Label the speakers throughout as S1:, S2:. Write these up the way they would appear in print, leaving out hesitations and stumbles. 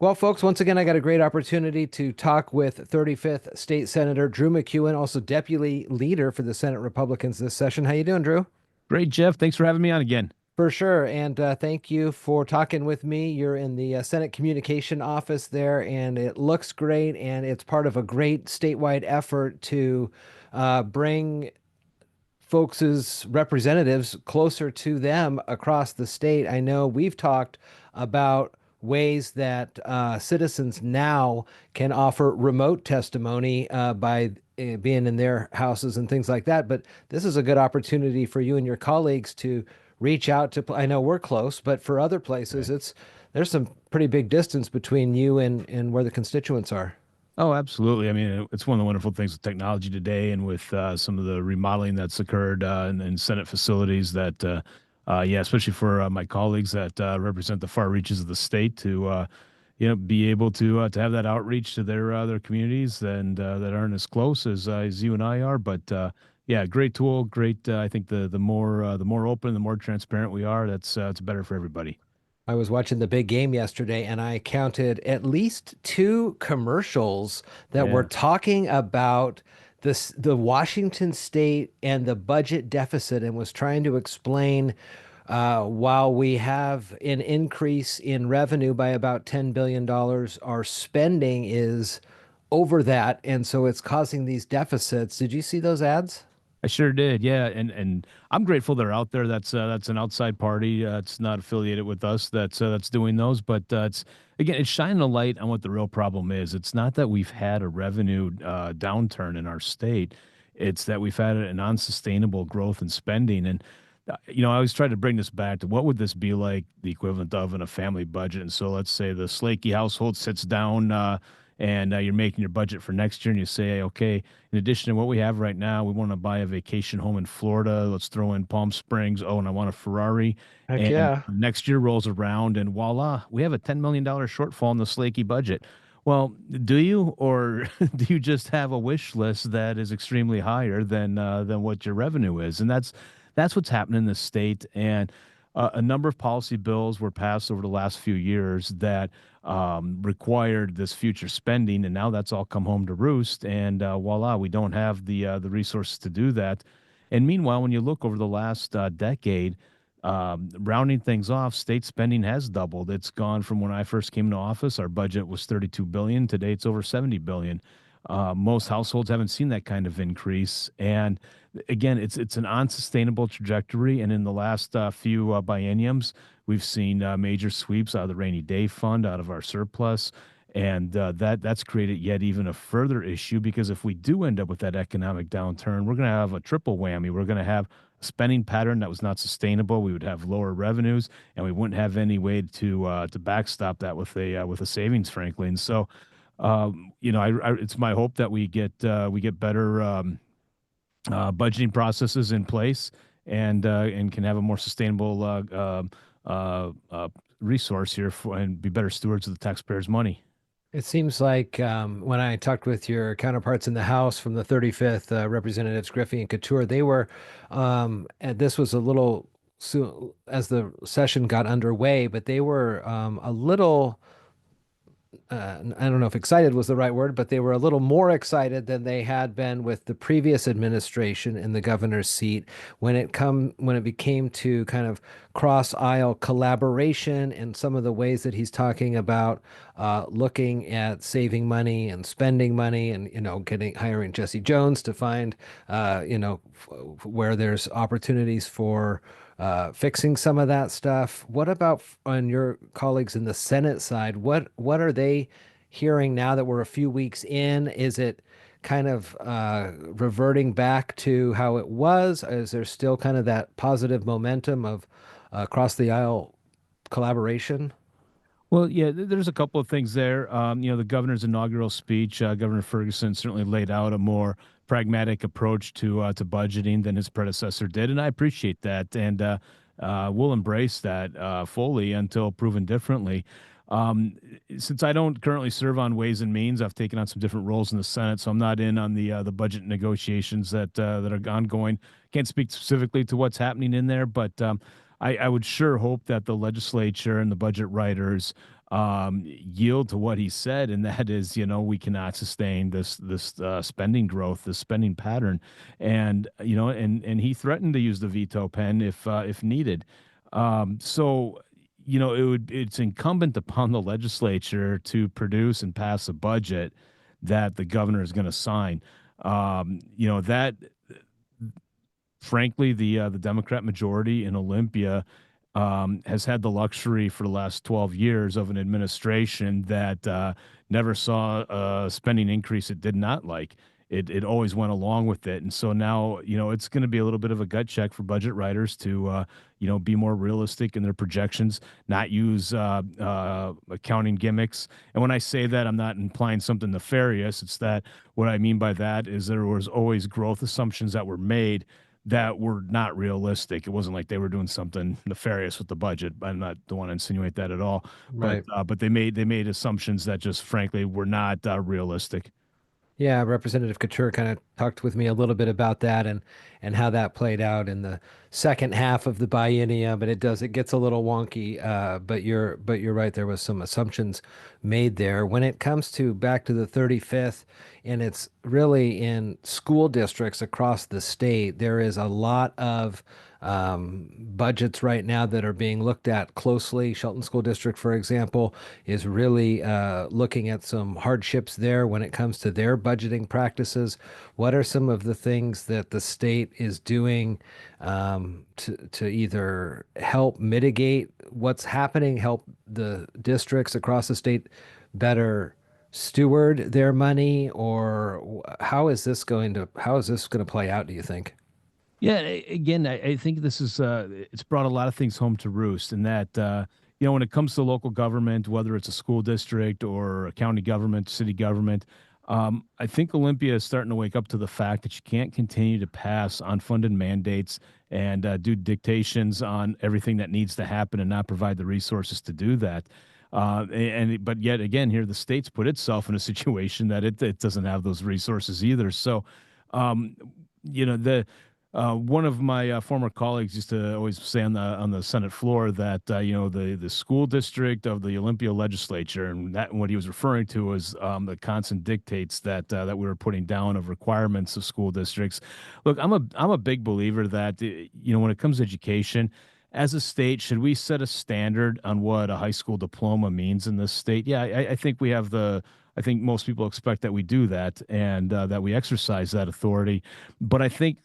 S1: Well, folks, once again, I got a great opportunity to talk with 35th State Senator Drew MacEwen, also Deputy Leader for the Senate Republicans this session. How you doing, Drew?
S2: Great, Jeff. Thanks for having me on again.
S1: For sure, and thank you for talking with me. You're in the Senate Communication Office there, and it looks great, and it's part of a great statewide effort to bring folks' representatives closer to them across the state. I know we've talked about ways that citizens now can offer remote testimony by being in their houses and things like that. But this is a good opportunity for you and your colleagues to reach out to. I know we're close, but for other places,
S2: Right.
S1: there's some pretty big distance between you and where the constituents are.
S2: Oh, absolutely. I mean, it's one of the wonderful things with technology today and with some of the remodeling that's occurred in Senate facilities yeah, especially for my colleagues that represent the far reaches of the state be able to have that outreach to their communities and that aren't as close as you and I are. But yeah, great tool. Great. I think the more open, the more transparent we are, that's it's better for everybody.
S1: I was watching the big game yesterday and I counted at least two commercials that were
S2: Yeah.
S1: talking about the Washington state and the budget deficit and was trying to explain while we have an increase in revenue by about $10 billion, our spending is over that. And so it's causing these deficits. Did you see those ads?
S2: I sure did, yeah, and I'm grateful they're out there. That's an outside party. It's not affiliated with us. That's doing those, but it's again, it's shining a light on what the real problem is. It's not that we've had a revenue downturn in our state. It's that we've had an unsustainable growth in spending. And I always try to bring this back to what would this be like, the equivalent of in a family budget. And so let's say the Slakey household sits down. And you're making your budget for next year, and you say, okay, in addition to what we have right now, we want to buy a vacation home in Florida. Let's throw in Palm Springs. Oh, and I want a Ferrari.
S1: Heck
S2: And
S1: yeah.
S2: next year rolls around, and voila, we have a $10 million shortfall in the Slakey budget. Well, do you, or do you just have a wish list that is extremely higher than what your revenue is? And that's what's happening in the state. And a number of policy bills were passed over the last few years that required this future spending, and now that's all come home to roost. And voila, we don't have the resources to do that. And meanwhile, when you look over the last decade, rounding things off, state spending has doubled. It's gone from when I first came into office, our budget was 32 billion. Today, it's over 70 billion. Most households haven't seen that kind of increase, and again, it's an unsustainable trajectory. And in the last few bienniums, we've seen major sweeps out of the rainy day fund, out of our surplus, and that's created yet even a further issue because if we do end up with that economic downturn, we're going to have a triple whammy. We're going to have a spending pattern that was not sustainable. We would have lower revenues, and we wouldn't have any way to backstop that with a savings, frankly. And so it's my hope that we get better budgeting processes in place and can have a more sustainable resource here and be better stewards of the taxpayers' money.
S1: It seems like when I talked with your counterparts in the House from the 35th, Representatives Griffey and Couture, they were, and this was a little soon as the session got underway, but they were a little I don't know if excited was the right word, but they were a little more excited than they had been with the previous administration in the governor's seat when it became to kind of cross aisle collaboration and some of the ways that he's talking about looking at saving money and spending money and getting hiring Jesse Jones to find where there's opportunities for fixing some of that stuff. What about on your colleagues in the Senate side? What are they hearing now that we're a few weeks in? Is it kind of reverting back to how it was? Is there still kind of that positive momentum of across the aisle collaboration?
S2: Well, yeah, there's a couple of things there. The governor's inaugural speech, Governor Ferguson certainly laid out a more pragmatic approach to budgeting than his predecessor did, and I appreciate that. And we'll embrace that fully until proven differently. Um, since I don't currently serve on Ways and Means, I've taken on some different roles in the Senate, so I'm not in on the budget negotiations that are ongoing. Can't speak specifically to what's happening in there, but I would sure hope that the legislature and the budget writers yield to what he said, and that is, we cannot sustain this spending growth, this spending pattern, and and he threatened to use the veto pen if needed. So it's incumbent upon the legislature to produce and pass a budget that the governor is going to sign. That frankly, the Democrat majority in Olympia has had the luxury for the last 12 years of an administration that never saw a spending increase it did not like. It always went along with it, and so now it's going to be a little bit of a gut check for budget writers to be more realistic in their projections, not use accounting gimmicks. And when I say that, I'm not implying something nefarious. It's that what I mean by that is there was always growth assumptions that were made that were not realistic. It wasn't like they were doing something nefarious with the budget. I'm not don't want to insinuate that at all.
S1: Right.
S2: But they made assumptions that just frankly were not realistic.
S1: Yeah, Representative Couture kind of talked with me a little bit about that and how that played out in the second half of the biennium, but it gets a little wonky. But you're right. There was some assumptions made there when it comes to back to the 35th, and it's really in school districts across the state. There is a lot of budgets right now that are being looked at closely. Shelton School District, for example, is really looking at some hardships there when it comes to their budgeting practices. What are some of the things that the state is doing to either help mitigate what's happening, help the districts across the state better steward their money, or how is this going to play out, do you think?
S2: Yeah, again, I think this is it's brought a lot of things home to roost, in that when it comes to local government, whether it's a school district or a county government, city government, I think Olympia is starting to wake up to the fact that you can't continue to pass unfunded mandates and do dictations on everything that needs to happen and not provide the resources to do that. But yet again, here the state's put itself in a situation that it doesn't have those resources either. So, um, the one of my former colleagues used to always say on the Senate floor that the school district of the Olympia legislature, and that what he was referring to was the constant dictates that we were putting down of requirements of school districts. Look, I'm a big believer that when it comes to education, as a state, should we set a standard on what a high school diploma means in this state? Yeah, I think we have the. I think most people expect that we do that and that we exercise that authority. But I think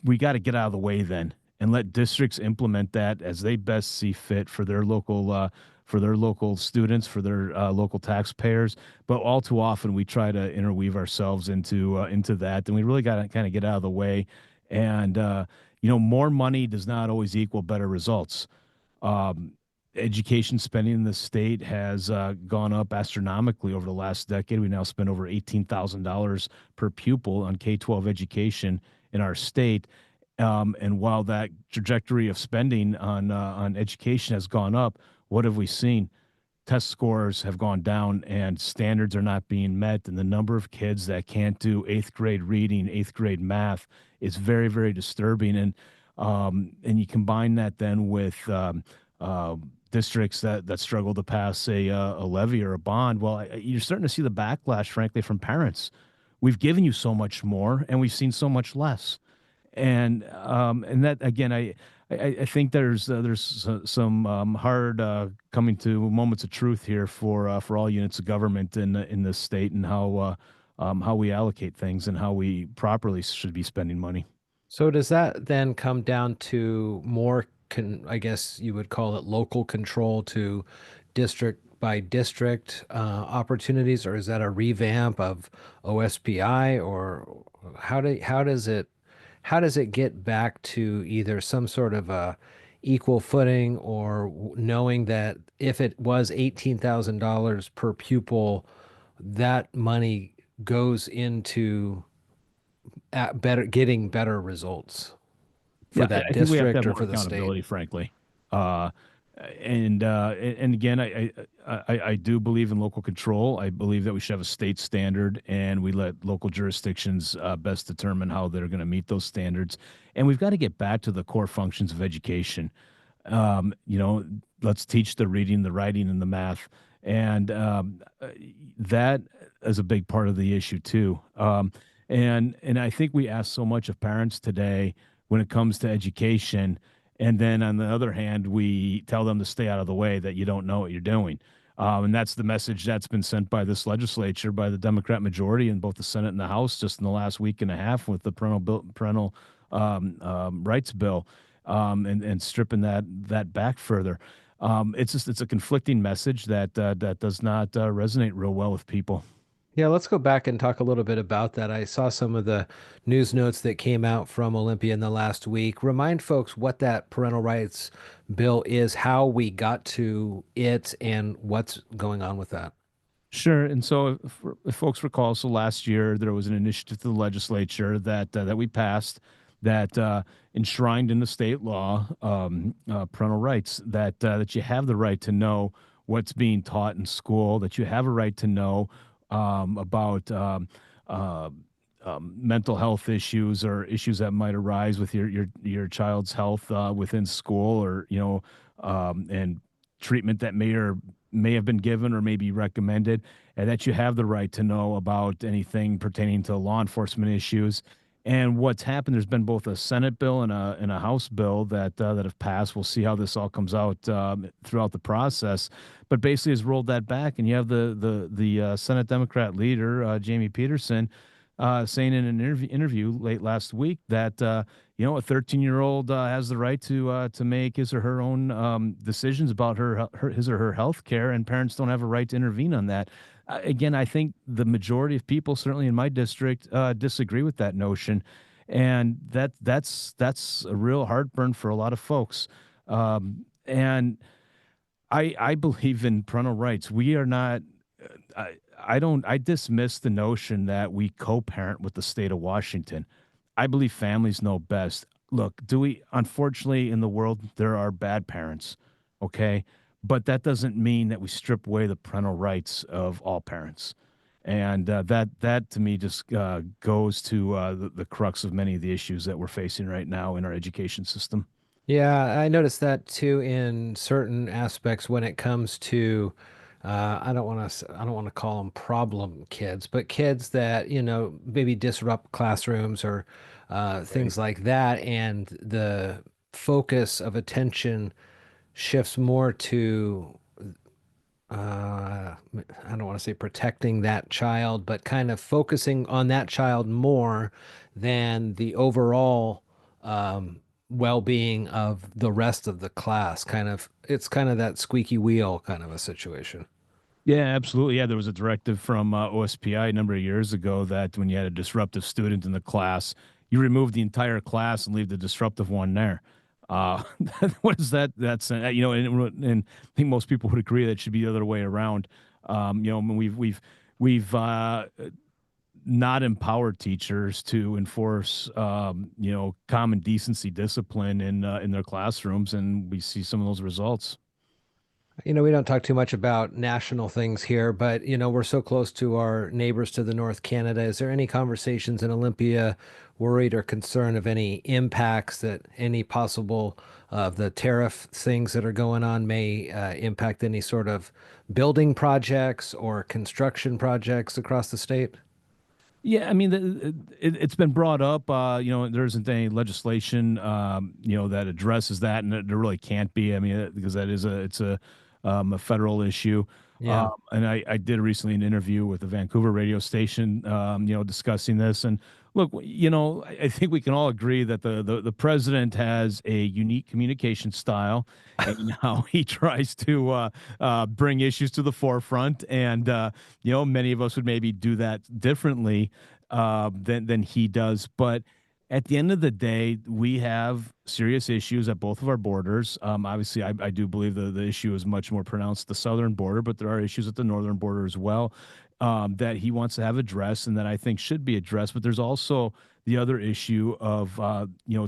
S2: we got to get out of the way then and let districts implement that as they best see fit for their local students, for their local taxpayers. But all too often we try to interweave ourselves into that, and we really got to kind of get out of the way. And more money does not always equal better results. Um, Education spending in the state has gone up astronomically over the last decade. We now spend over $18,000 per pupil on K-12 education in our state. And while that trajectory of spending on education has gone up, what have we seen? Test scores have gone down and standards are not being met. And the number of kids that can't do eighth grade reading, eighth grade math is very, very disturbing. And you combine that then with districts that struggle to pass a levy or a bond. Well, you're starting to see the backlash, frankly, from parents. We've given you so much more, and we've seen so much less. And that again, I think there's some hard coming to moments of truth here for all units of government in this state, and how we allocate things and how we properly should be spending money.
S1: So does that then come down to more I guess you would call it local control to district by district opportunities, or is that a revamp of OSPI, or how does it get back to either some sort of a equal footing, or knowing that if it was $18,000 per pupil, that money goes into getting better results for
S2: Yeah,
S1: that
S2: I think we have to
S1: district
S2: have
S1: or
S2: more
S1: for the state?
S2: accountability, frankly. Uh, and again, I do believe in local control. I believe that we should have a state standard, and we let local jurisdictions best determine how they're going to meet those standards. And we've got to get back to the core functions of education. You know, let's teach the reading, the writing, and the math, and that is a big part of the issue too. And I think we ask so much of parents today when it comes to education, and then on the other hand, we tell them to stay out of the way, that you don't know what you're doing. And that's the message that's been sent by this legislature, by the Democrat majority in both the Senate and the House, just in the last week and a half with the parental rights bill, and stripping that back further. It's a conflicting message that does not resonate real well with people.
S1: Yeah, let's go back and talk a little bit about that. I saw some of the news notes that came out from Olympia in the last week. Remind folks what that parental rights bill is, how we got to it, and what's going on with that.
S2: Sure. And so, if folks recall, so last year there was an initiative to the legislature that we passed that enshrined in the state law, parental rights, that you have the right to know what's being taught in school, that you have a right to know about uh, mental health issues or issues that might arise with your child's health within school, or and treatment that may have been given or may be recommended, and that you have the right to know about anything pertaining to law enforcement issues. And what's happened, there's been both a Senate bill and a House bill that have passed. We'll see how this all comes out throughout the process, but basically has rolled that back. And you have the Senate Democrat leader, Jamie Peterson, saying in an interview late last week that a 13-year-old has the right to make his or her own decisions about his or her health care, and parents don't have a right to intervene on that. Again, I think the majority of people, certainly in my district, disagree with that notion, and that's a real heartburn for a lot of folks. And I believe in parental rights. We are not. I dismiss the notion that we co-parent with the state of Washington. I believe families know best. Look, do we? Unfortunately, in the world, there are bad parents. Okay, but that doesn't mean that we strip away the parental rights of all parents. And that to me just goes to the crux of many of the issues that we're facing right now in our education system.
S1: Yeah, I noticed that too in certain aspects when it comes to I don't want to call them problem kids, but kids that, maybe disrupt classrooms or
S2: Right.
S1: things like that, and the focus of attention shifts more to I don't want to say protecting that child, but kind of focusing on that child more than the overall well-being of the rest of the class. It's kind of that squeaky wheel kind of a situation.
S2: Yeah, absolutely. Yeah, there was a directive from OSPI a number of years ago that when you had a disruptive student in the class, you remove the entire class and leave the disruptive one there. Uh, what is that? That's and I think most people would agree that it should be the other way around. I mean, we've not empowered teachers to enforce common decency discipline in their classrooms, and we see some of those results.
S1: We don't talk too much about national things here, but we're so close to our neighbors to the north, Canada. Is there any conversations in Olympia worried or concerned of any impacts that any possible of the tariff things that are going on may impact any sort of building projects or construction projects across the state?
S2: Yeah, I mean, it's been brought up. There isn't any legislation, that addresses that, and there really can't be. I mean, because it's a federal issue.
S1: Yeah.
S2: And I did recently an interview with the Vancouver radio station, discussing this. And look, I think we can all agree that the president has a unique communication style, and how he tries to bring issues to the forefront. And many of us would maybe do that differently than he does. But at the end of the day, we have serious issues at both of our borders. Obviously, I do believe the issue is much more pronounced at the southern border, but there are issues at the northern border as well, that he wants to have addressed and that I think should be addressed. But there's also the other issue of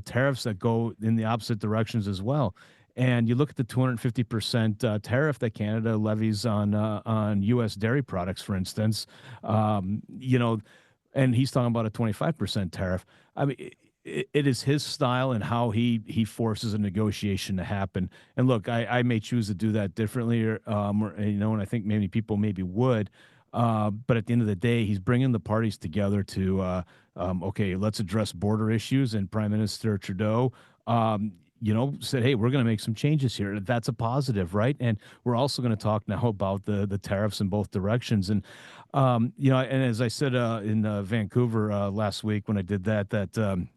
S2: tariffs that go in the opposite directions as well. And you look at the 250% tariff that Canada levies on U.S. dairy products, for instance. And he's talking about a 25% tariff. I mean, it is his style and how he forces a negotiation to happen. And look, I may choose to do that differently, and I think many people maybe would. But at the end of the day, he's bringing the parties together to, okay, let's address border issues. And Prime Minister Trudeau, said, hey, we're going to make some changes here. That's a positive, right? And we're also going to talk now about the tariffs in both directions. And and as I said in Vancouver last week when I did that.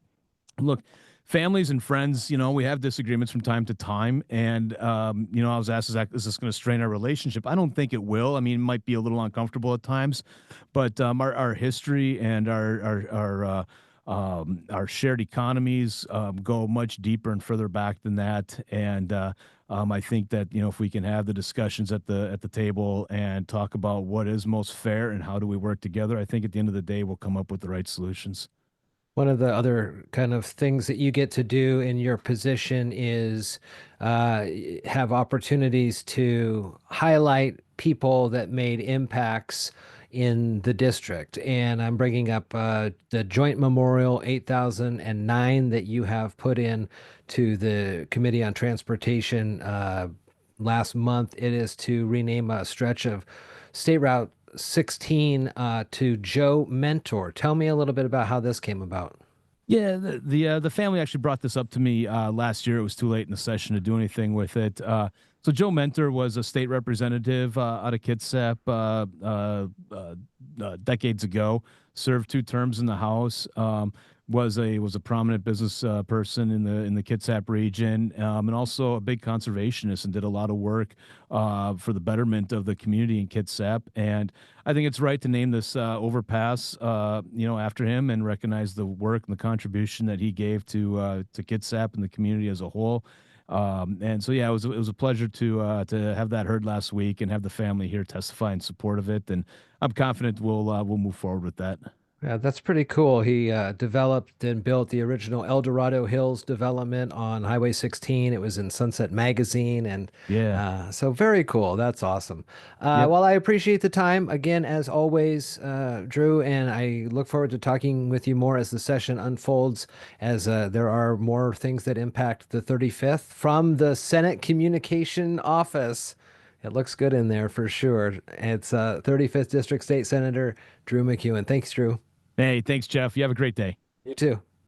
S2: Look, families and friends, we have disagreements from time to time. And, I was asked, is this going to strain our relationship? I don't think it will. I mean, it might be a little uncomfortable at times, but our history and our shared economies go much deeper and further back than that. And I think that if we can have the discussions at the table and talk about what is most fair and how do we work together, I think at the end of the day we'll come up with the right solutions.
S1: One of the other kind of things that you get to do in your position is uh, have opportunities to highlight people that made impacts in the district. And I'm bringing up the Joint Memorial 8009 that you have put in to the Committee on Transportation last month. It is to rename a stretch of State Route 16 to Joe Mentor. Tell me a little bit about how this came about.
S2: Yeah, the family actually brought this up to me last year. It was too late in the session to do anything with it. So Joe Mentor was a state representative out of Kitsap decades ago. Served 2 terms in the House. Was a prominent business person in the Kitsap region, and also a big conservationist, and did a lot of work for the betterment of the community in Kitsap. And I think it's right to name this overpass, after him, and recognize the work and the contribution that he gave to Kitsap and the community as a whole. And so, yeah, it was a pleasure to have that heard last week and have the family here testify in support of it. And I'm confident we'll move forward with that.
S1: Yeah, that's pretty cool. He developed and built the original El Dorado Hills development on Highway 16. It was in Sunset Magazine, and
S2: Yeah.
S1: so very cool. That's awesome.
S2: Yep.
S1: Well, I appreciate the time again, as always, Drew, and I look forward to talking with you more as the session unfolds, as there are more things that impact the 35th from the Senate Communication Office. It looks good in there for sure. It's 35th District State Senator Drew MacEwen. Thanks, Drew.
S2: Hey, thanks, Jeff. You have a great day.
S1: You too.